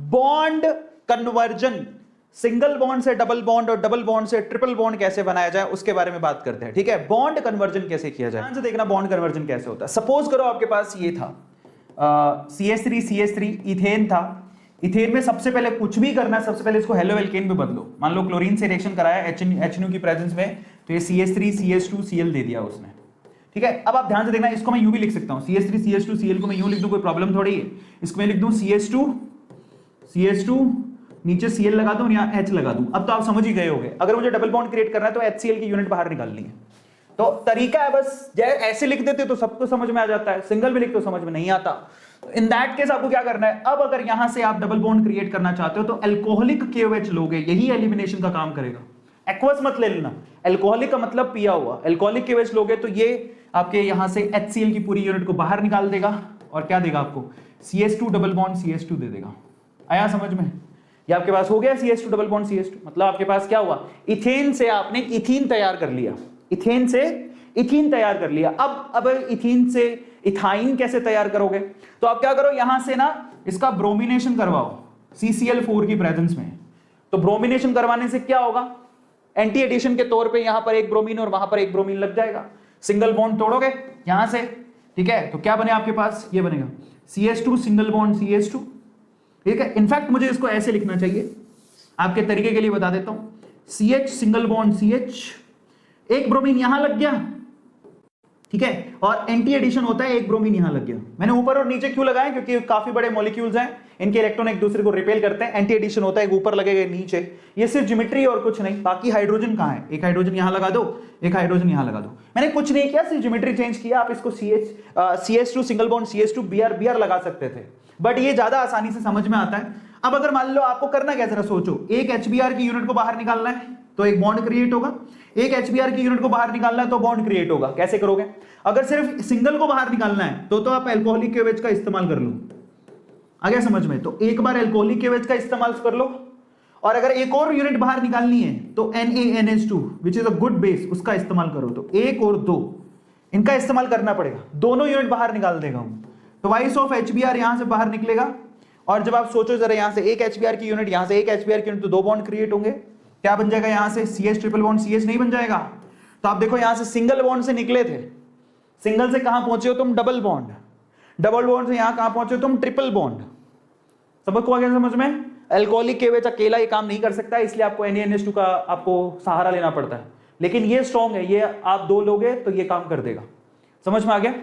Bond conversion, single bond से double bond और double bond से ट्रिपल बॉन्ड कैसे बनाया जाए उसके बारे में बात करते हैं, ठीक है। बॉन्ड कन्वर्जन कैसे किया जाए, ध्यान से देखना बॉन्ड कन्वर्जन कैसे होता है। सपोज करो आपके पास ये था CH3 इथेन था। इथेन में सबसे पहले कुछ भी करना है, सबसे पहले इसको हेलो एल्केन में बदलो। मान लो क्लोरीन से रिएक्शन कराया HNO की प्रेजेंस में, तो ये CH3 CH2 Cl दे दिया उसने, ठीक है। अब आप ध्यान से देखना, इसको मैं यूं भी लिख सकता हूं, CH3 CH2 Cl को मैं यूं लिख दूं, कोई प्रॉब्लम थोड़ी है। इसको मैं लिख दूं CH2 नीचे Cl लगा दूं, यहाँ H लगा दूं। अब तो आप समझ ही गए होंगे, अगर मुझे डबल बॉन्ड क्रिएट करना है तो HCl की यूनिट बाहर निकालनी है। तो तरीका है बस, ऐसे लिख देते तो सबको समझ में आ जाता है, सिंगल भी लिख तो समझ में नहीं आता। इन दैट केस आपको क्या करना है, अब अगर यहां से आप डबल बॉन्ड क्रिएट करना चाहते हो तो अल्कोहलिक KOH लोगे, यही एलिमिनेशन का काम करेगा। एक्वस मत ले लेना, अल्कोहलिक का मतलब पिया हुआ, अल्कोहलिक KOH लोगे तो ये आपके यहां से HCl की पूरी यूनिट को बाहर निकाल देगा और क्या देगा आपको, CH2 डबल बॉन्ड CH2 दे देगा। आया समझ में? ये आपके पास हो गया CH2 डबल बॉन्ड CH2, मतलब आपके पास क्या हुआ, इथेन से आपने इथीन तैयार कर लिया, इथेन से इथीन तैयार कर लिया। अब इथीन से इथाइन कैसे तैयार करोगे, तो आप क्या करो, यहां से ना इसका ब्रोमिनेशन करवाओ CCl4 की प्रेजेंस में। तो ब्रोमिनेशन करवाने से क्या होगा, एंटी एडिशन के तौर पे यहां पर एक ब्रोमीन और वहां पर एक ब्रोमीन लग जाएगा, सिंगल बॉन्ड तोड़ोगे यहां से, ठीक है। तो क्या बने आपके पास, ये बनेगा CH2 सिंगल बॉन्ड CH2, ठीक है। इनफैक्ट मुझे इसको ऐसे लिखना चाहिए, आपके तरीके के लिए बता देता हूं, CH सिंगल बॉन्ड CH, एक ब्रोमीन यहां लग गया, ठीक है, और एंटी एडिशन होता है, एक ब्रोमीन यहां लग गया। मैंने ऊपर और नीचे क्यों लगाया, क्योंकि काफी बड़े मॉलिक्यूल्स हैं, इनके इलेक्ट्रॉन एक दूसरे को रिपेल करते हैं, एंटी एडिशन होता है, एक ऊपर लगेगा नीचे। ये सिर्फ ज्योमेट्री और कुछ नहीं। बाकी हाइड्रोजन कहां है, एक हाइड्रोजन यहां लगा दो, एक हाइड्रोजन यहां लगा दो। मैंने कुछ नहीं किया, सिर्फ ज्योमेट्री चेंज किया। आप इसको CH2 single bond CH2 Br लगा सकते थे, बट ये ज्यादा आसानी से समझ में आता है। अब अगर मान लो आपको करना क्या, जरा सोचो, एक HBr की यूनिट को बाहर निकालना है तो एक बॉन्ड क्रिएट होगा, एक HBr की यूनिट को बाहर निकालना है तो बॉन्ड क्रिएट होगा। कैसे करोगे, अगर सिर्फ सिंगल को बाहर निकालना है तो आप अल्कोहलिक KOH का इस्तेमाल कर लो। आ गया समझ में? तो एक बार अल्कोहलिक KOH का इस्तेमाल कर लो, और अगर एक और यूनिट बाहर निकालनी है तो NaNH2 which is a good base, उसका इस्तेमाल करो। तो एक और दो इनका इस्तेमाल करना पड़ेगा, दोनों यूनिट बाहर निकाल देगा हूं, तो वाइस ऑफ HBr यहां से बाहर निकलेगा। और जब आप सोचो जरा, यहां से एक HBr की यूनिट, यहां से एक HBr की यूनिट, तो दो बॉन्ड क्रिएट होंगे। क्या बन जाएगा, यहां से CH ट्रिपल बॉन्ड CH नहीं बन जाएगा। तो आप देखो यहां से सिंगल बॉन्ड से निकले थे, सिंगल से कहां पहुंचे हो तुम, डबल बॉन्ड, डबल बॉन्ड से यहां कहां पहुंचे हो तुम, ट्रिपल बॉन्ड। समझ को आ गया समझ में? अल्कोहलिक KOH अकेला ये काम नहीं कर सकता, इसलिए आपको NaNH2 का आपको सहारा लेना पड़ता है, लेकिन ये स्ट्रॉन्ग है, ये आप दो लोगे तो ये काम कर देगा। समझ में आ गया?